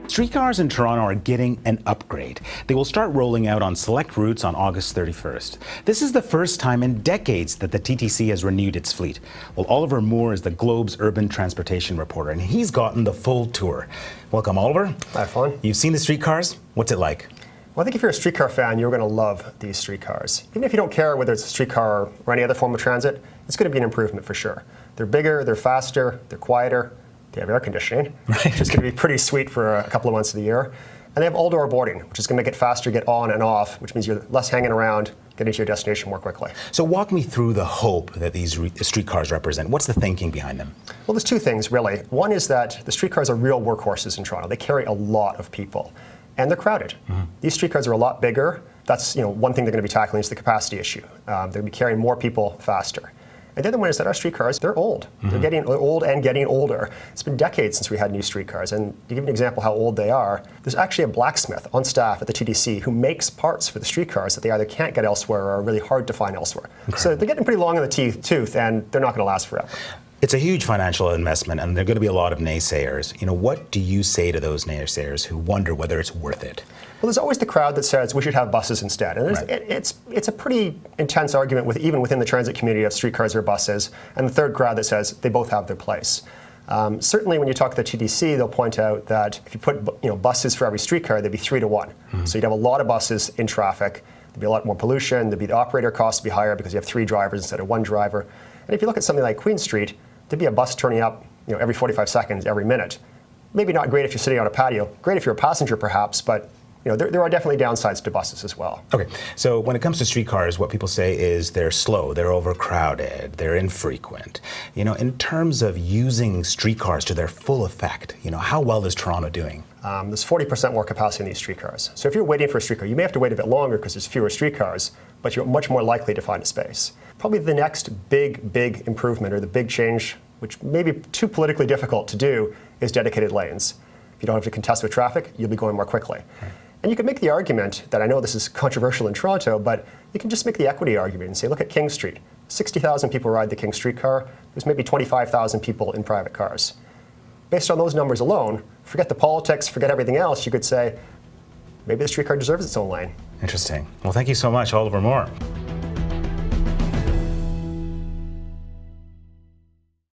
Streetcars in Toronto are getting an upgrade. They will start rolling out on select routes on August 31st. This is the first time in decades that the TTC has renewed its fleet. Well, Oliver Moore is the Globe's urban transportation reporter, and he's gotten the full tour. Welcome, Oliver. Hi, Fawn. You've seen the streetcars. What's it like? Well, I think if you're a streetcar fan, you're going to love these streetcars. Even if you don't care whether it's a streetcar or any other form of transit, it's going to be an improvement for sure. They're bigger, they're faster, they're quieter. They have air conditioning, which is going to be pretty sweet for a couple of months of the year. And they have all-door boarding, which is going to make it faster to get on and off, which means you're less hanging around, getting to your destination more quickly. So walk me through the hope that these streetcars represent. What's the thinking behind them? Well, there's two things, really. One is that the streetcars are real workhorses in Toronto. They carry a lot of people, and they're crowded. These streetcars are a lot bigger. That's one thing they're going to be tackling is the capacity issue. They're going to be carrying more people faster. And the other one is that our streetcars, they're old. They're getting old and getting older. It's been decades since we had new streetcars. And to give you an example how old they are, there's actually a blacksmith on staff at the TDC who makes parts for the streetcars that they either can't get elsewhere or are really hard to find elsewhere. Incredible. So they're getting pretty long in the tooth, and they're not going to last forever. It's a huge financial investment, and there are going to be a lot of naysayers. What do you say to those naysayers who wonder whether it's worth it? Well, there's always the crowd that says we should have buses instead. And it's a pretty intense argument even within the transit community of streetcars or buses. And the third crowd that says they both have their place. Certainly when you talk to the TDC, they'll point out that if you put buses for every streetcar, they'd be 3 to 1. So you'd have a lot of buses in traffic. There'd be a lot more pollution. There'd be the operator costs would be higher because you have 3 drivers instead of 1 driver. And if you look at something like Queen Street, there'd be a bus turning up every 45 seconds, every minute. Maybe not great if you're sitting on a patio. Great if you're a passenger, perhaps, but there are definitely downsides to buses as well. Okay, so when it comes to streetcars, what people say is they're slow, they're overcrowded, they're infrequent. In terms of using streetcars to their full effect, how well is Toronto doing? There's 40% more capacity in these streetcars. So if you're waiting for a streetcar, you may have to wait a bit longer because there's fewer streetcars, but you're much more likely to find a space. Probably the next big improvement or the big change, which may be too politically difficult to do, is dedicated lanes. If you don't have to contest with traffic, you'll be going more quickly. Right. And you can make the argument that I know this is controversial in Toronto, but you can just make the equity argument and say, look at King Street. 60,000 people ride the King Streetcar. There's maybe 25,000 people in private cars. Based on those numbers alone, forget the politics, forget everything else, you could say, maybe the streetcar deserves its own lane. Interesting. Well, thank you so much, Oliver Moore.